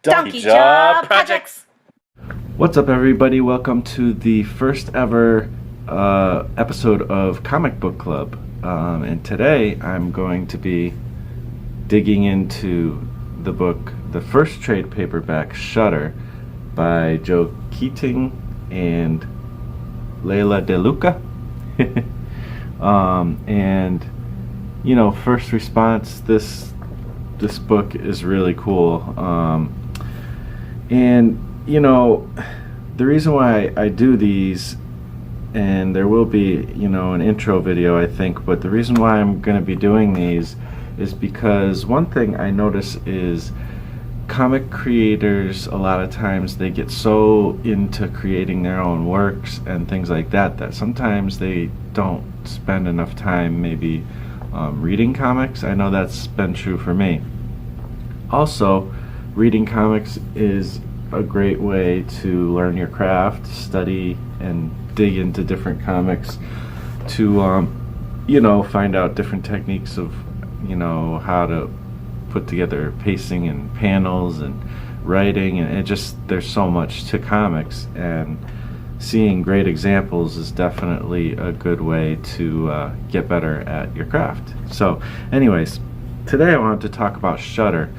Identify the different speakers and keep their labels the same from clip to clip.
Speaker 1: Donkey Jaw Projects!
Speaker 2: What's up, everybody? Welcome to the first ever episode of Comic Book Club. And today I'm going to be digging into the book, the first trade paperback, Shutter, by Joe Keating and Leila De Luca. And, you know, first response, this book is really cool. And, you know, the reason why I do these, and there will be, you know, an intro video, I think, but the reason why I'm going to be doing these is because one thing I notice is comic creators, a lot of times they get so into creating their own works and things like that, that sometimes they don't spend enough time maybe reading comics. I know that's been true for me. Also, reading comics is a great way to learn your craft, study, and dig into different comics to, you know, find out different techniques of, you know, how to put together pacing and panels and writing, and it just, there's so much to comics, and seeing great examples is definitely a good way to get better at your craft. So anyways, today I wanted to talk about Shutter.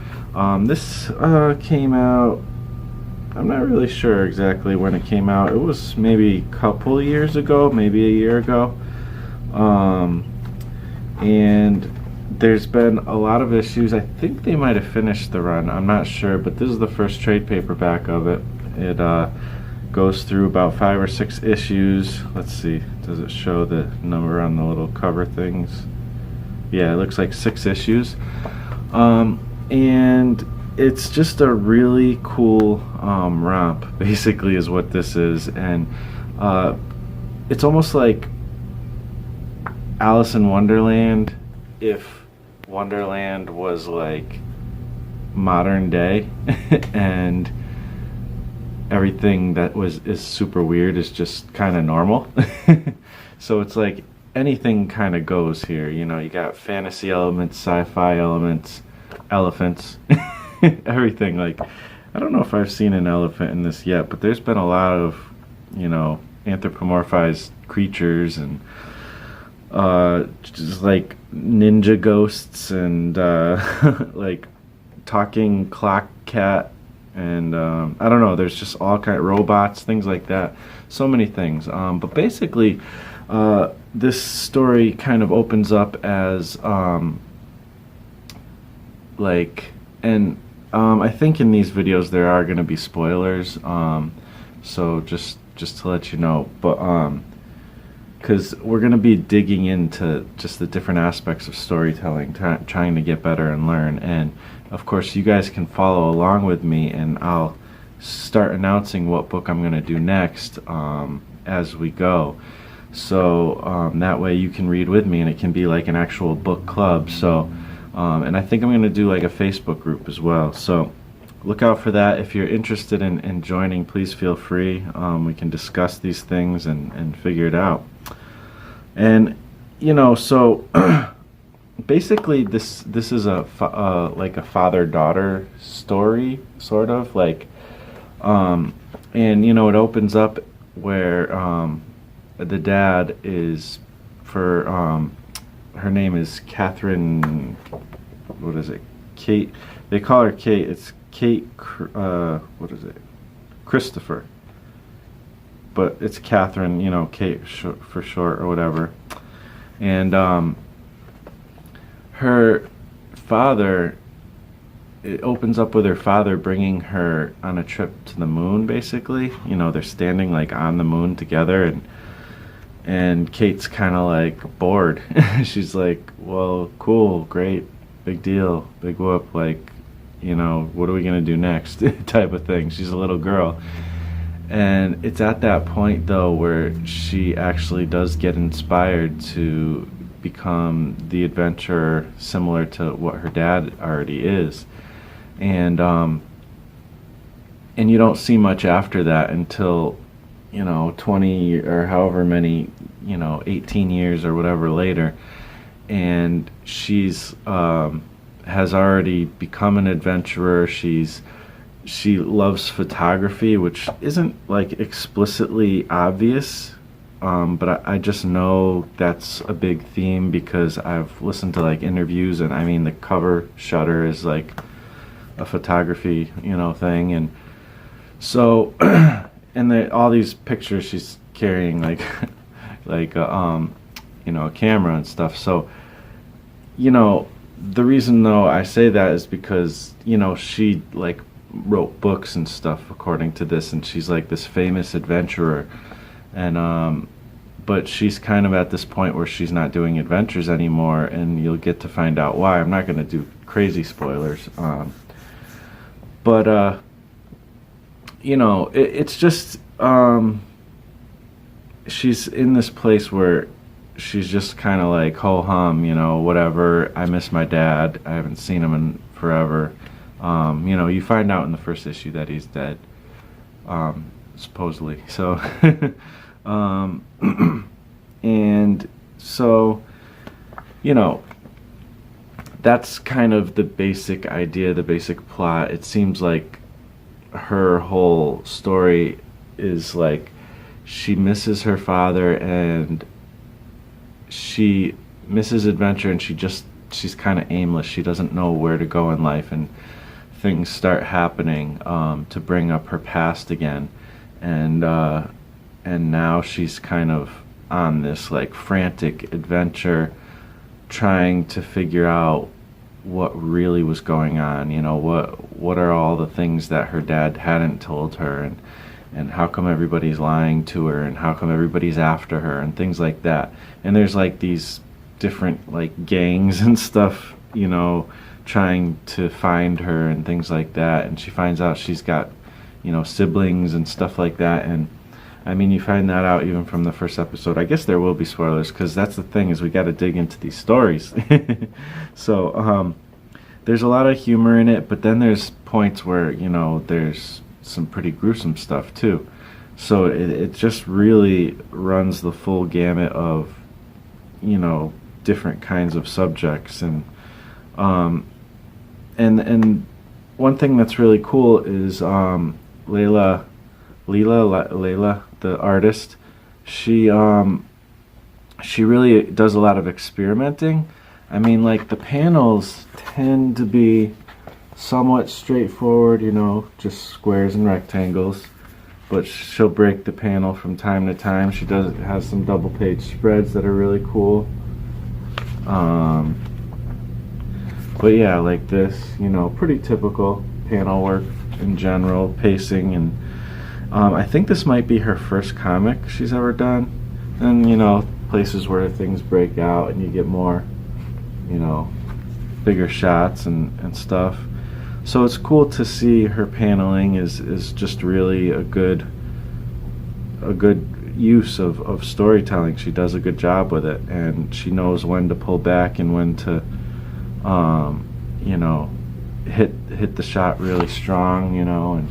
Speaker 2: This came out, I'm not really sure exactly when it came out. It was maybe a couple years ago, maybe a year ago. And there's been a lot of issues. I think they might have finished the run, I'm not sure, but this is the first trade paperback of it. It goes through about 5 or 6 issues. Let's see, does it show the number on the little cover things? Yeah, it looks like 6 issues. And it's just a really cool romp, basically, is what this is. And it's almost like Alice in Wonderland if Wonderland was like modern day and everything that is super weird is just kind of normal. So it's like anything kind of goes here, you know. You got fantasy elements, sci-fi elements, elephants, everything. Like, I don't know if I've seen an elephant in this yet, but there's been a lot of, you know, anthropomorphized creatures and just like ninja ghosts and like talking clock cat, and I don't know, there's just all kind of robots, things like that, so many things. But basically this story kind of opens up as like, and I think in these videos there are going to be spoilers, so just to let you know, but because we're going to be digging into just the different aspects of storytelling, trying to get better and learn. And of course you guys can follow along with me, and I'll start announcing what book I'm going to do next as we go. So that way you can read with me, and it can be like an actual book club. So and I think I'm going to do like a Facebook group as well. So look out for that. If you're interested in joining, please feel free. We can discuss these things and figure it out. And, you know, so basically this is a like a father-daughter story, sort of like, and, you know, it opens up where the dad is, for her name is Catherine, what is it, Kate, they call her Kate, it's Kate, what is it, Christopher, but it's Catherine, you know, Kate for short or whatever. And her father, it opens up with her father bringing her on a trip to the moon, basically. You know, they're standing like on the moon together, and Kate's kind of like bored. She's like, well, cool, great, big deal, big whoop, like, you know, what are we gonna do next? Type of thing. She's a little girl. And it's at that point, though, where she actually does get inspired to become the adventurer similar to what her dad already is. And you don't see much after that until, you know, 20 or however many, you know, 18 years or whatever later. And she's has already become an adventurer. She's she loves photography, which isn't like explicitly obvious, but I just know that's a big theme because I've listened to like interviews, and I mean the cover shutter is like a photography, thing, and so and all these pictures she's carrying like like a camera and stuff. So the reason though I say that is because she like wrote books and stuff according to this, and she's like this famous adventurer, and but she's kind of at this point where she's not doing adventures anymore, and you'll get to find out why. I'm not going to do crazy spoilers, but it's just she's in this place where she's just kind of like ho hum, whatever. I miss my dad. I haven't seen him in forever. You find out in the first issue that he's dead, supposedly. So, and so, that's kind of the basic idea, the basic plot. It seems like her whole story is like she misses her father and she misses adventure, and she's kind of aimless. She doesn't know where to go in life, and things start happening to bring up her past again, and now she's kind of on this like frantic adventure trying to figure out what really was going on. What are all the things that her dad hadn't told her, and how come everybody's lying to her, and how come everybody's after her, and things like that. And there's like these different like gangs and stuff, trying to find her and things like that. And she finds out she's got, siblings and stuff like that. And I mean, you find that out even from the first episode. I guess there will be spoilers because that's the thing, is we got to dig into these stories. So there's a lot of humor in it, but then there's points where there's some pretty gruesome stuff too. So it just really runs the full gamut of different kinds of subjects. And one thing that's really cool is Layla, the artist. She really does a lot of experimenting. I mean, like the panels tend to be somewhat straightforward, just squares and rectangles, but she'll break the panel from time to time. She has some double page spreads that are really cool. But yeah, like this, pretty typical panel work in general, pacing, and I think this might be her first comic she's ever done. And places where things break out and you get more, bigger shots and stuff. So it's cool to see her paneling is just really a good use of storytelling. She does a good job with it, and she knows when to pull back and when to hit the shot really strong, and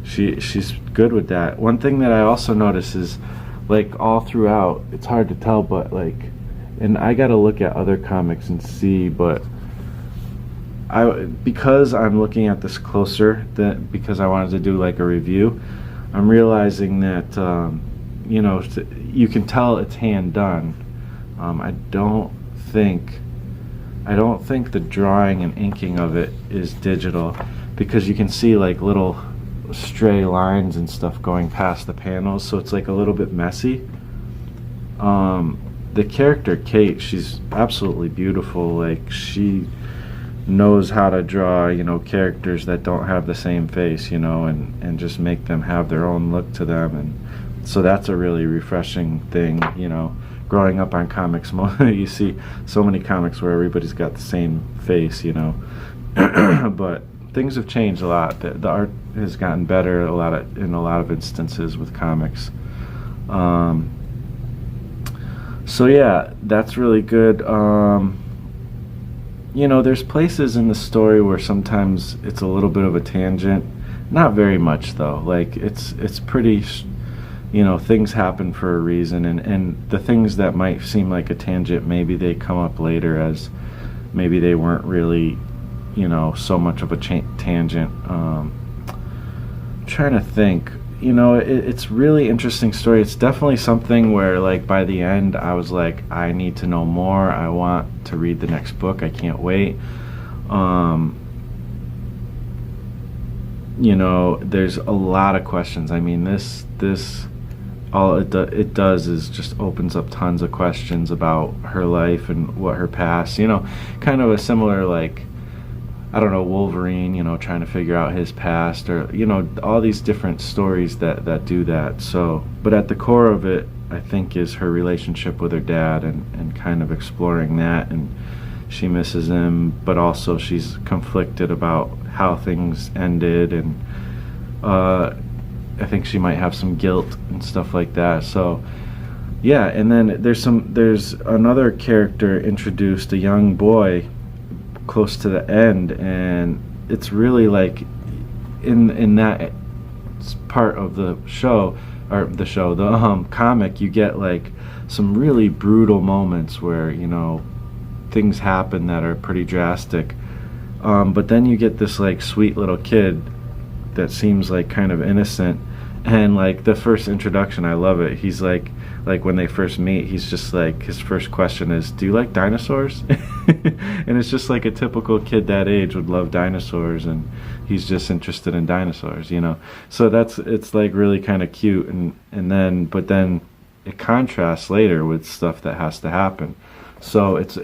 Speaker 2: she's good with that. One thing that I also notice is like all throughout, it's hard to tell, but like, and I gotta look at other comics and see, but because I'm looking at this closer, because I wanted to do like a review, I'm realizing that you can tell it's hand done. I don't think the drawing and inking of it is digital, because you can see like little stray lines and stuff going past the panels, so it's like a little bit messy. The character Kate, she's absolutely beautiful. Like she knows how to draw, characters that don't have the same face, and just make them have their own look to them. And so that's a really refreshing thing, growing up on comics. You see so many comics where everybody's got the same face, but things have changed a lot. The art has gotten better in a lot of instances with comics. So yeah, that's really good. There's places in the story where sometimes it's a little bit of a tangent. Not very much though. Like it's pretty, things happen for a reason, and the things that might seem like a tangent, maybe they come up later as maybe they weren't really, so much of a tangent. trying to think. You know, it's really interesting story. It's definitely something where, like, by the end, I was like, I need to know more. I want to read the next book. I can't wait. You know, there's a lot of questions. I mean, this all it does is just opens up tons of questions about her life and what her past. You know, kind of a similar, like, I don't know, Wolverine, you know, trying to figure out his past, or, you know, all these different stories that do that. So, but at the core of it, I think, is her relationship with her dad, and kind of exploring that. And she misses him, but also she's conflicted about how things ended, and I think she might have some guilt and stuff like that. So yeah, and then there's another character introduced, a young boy, close to the end, and it's really like in that part of the show, or the comic, you get like some really brutal moments where, you know, things happen that are pretty drastic, but then you get this like sweet little kid that seems like kind of innocent, and like the first introduction, I love it. He's like when they first meet, he's just like, his first question is, do you like dinosaurs? And it's just like a typical kid that age would love dinosaurs, and he's just interested in dinosaurs, you know. So it's like really kind of cute, and then it contrasts later with stuff that has to happen. So it's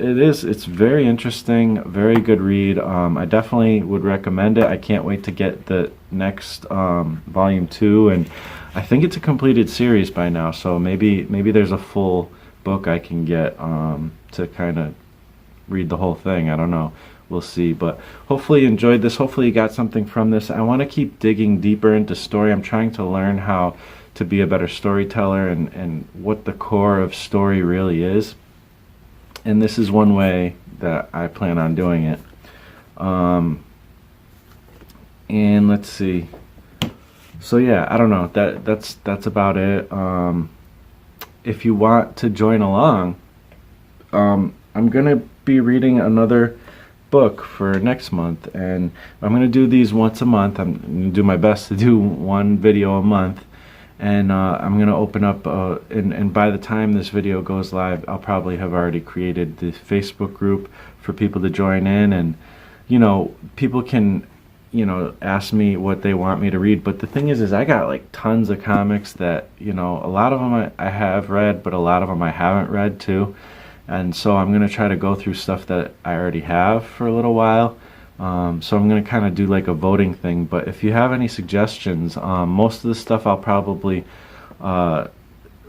Speaker 2: very interesting, very good read. I definitely would recommend it. I can't wait to get the next volume 2, and I think it's a completed series by now. So maybe there's a full book I can get to kind of read the whole thing. I don't know. We'll see. But hopefully you enjoyed this. Hopefully you got something from this. I want to keep digging deeper into story. I'm trying to learn how to be a better storyteller, and what the core of story really is. And this is one way that I plan on doing it. And let's see. So yeah, I don't know. That's about it. If you want to join along, I'm gonna be reading another book for next month, and I'm gonna do these once a month. I'm gonna do my best to do one video a month. And I'm going to open up, and by the time this video goes live, I'll probably have already created the Facebook group for people to join in. And, you know, people can, you know, ask me what they want me to read. But the thing is I got like tons of comics that, you know, a lot of them I have read, but a lot of them I haven't read too. And so I'm going to try to go through stuff that I already have for a little while. So I'm going to kind of do like a voting thing, but if you have any suggestions, most of the stuff I'll probably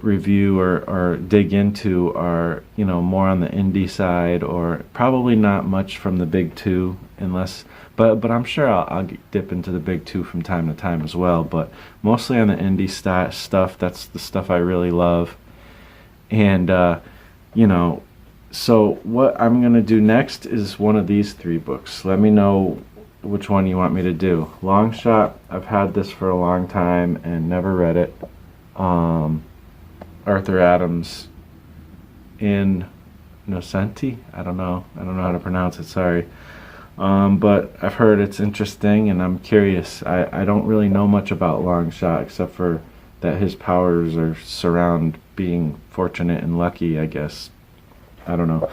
Speaker 2: review or dig into are, you know, more on the indie side, or probably not much from the big two, unless, but I'm sure I'll dip into the big two from time to time as well, but mostly on the indie stuff. That's the stuff I really love. And you know, so what I'm going to do next is one of these 3 books. Let me know which one you want me to do. Long Shot, I've had this for a long time and never read it. Arthur Adams' Innocenti? I don't know how to pronounce it, sorry. But I've heard it's interesting, and I'm curious. I don't really know much about Long Shot, except for that his powers are surround being fortunate and lucky, I guess. I don't know.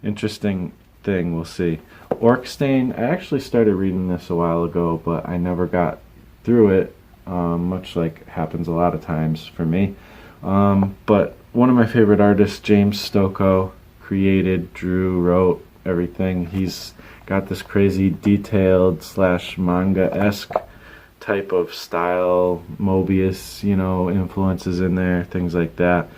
Speaker 2: Interesting thing, we'll see. Orkstain, I actually started reading this a while ago, but I never got through it, much like happens a lot of times for me. But one of my favorite artists, James Stokoe, created, drew, wrote everything. He's got this crazy detailed / manga-esque type of style, Mobius, you know, influences in there, things like that.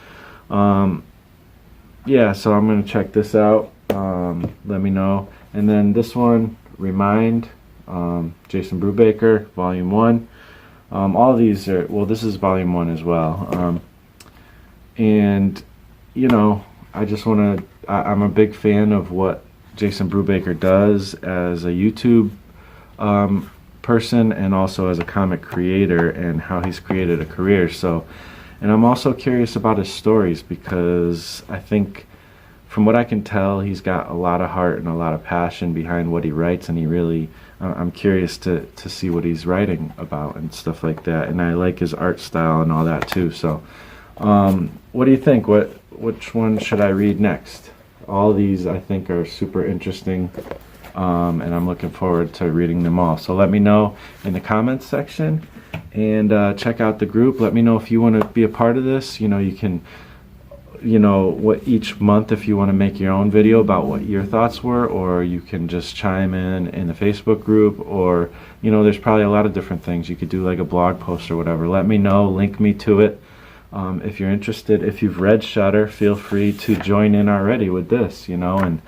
Speaker 2: Yeah, so I'm going to check this out. Let me know. And then this one, Remind, Jason Brubaker, Volume 1. All of these are, well, this is Volume 1 as well. And, you know, I just want to, I'm a big fan of what Jason Brubaker does as a YouTube person, and also as a comic creator, and how he's created a career. So, and I'm also curious about his stories, because I think from what I can tell, he's got a lot of heart and a lot of passion behind what he writes, and he really, I'm curious to see what he's writing about and stuff like that. And I like his art style and all that too. So, what do you think? Which one should I read next? All these I think are super interesting, and I'm looking forward to reading them all. So let me know in the comments section, and check out the group. Let me know if you want to be a part of this. You know, you can, what each month, if you want to make your own video about what your thoughts were, or you can just chime in the Facebook group, or there's probably a lot of different things you could do, like a blog post or whatever. Let me know, link me to it. If you're interested, if you've read Shutter, feel free to join in already with this, and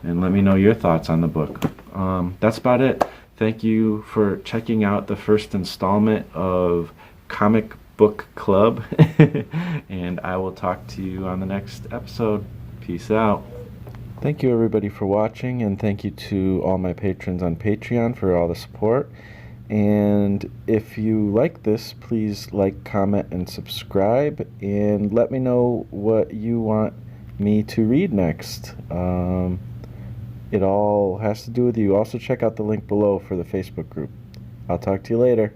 Speaker 2: let me know your thoughts on the book. That's about it. Thank you for checking out the first installment of Comic Book Club, and I will talk to you on the next episode. Peace out. Thank you everybody for watching, and thank you to all my patrons on Patreon for all the support. And if you like this, please like, comment, and subscribe, and let me know what you want me to read next. It all has to do with you. Also check out the link below for the Facebook group. I'll talk to you later.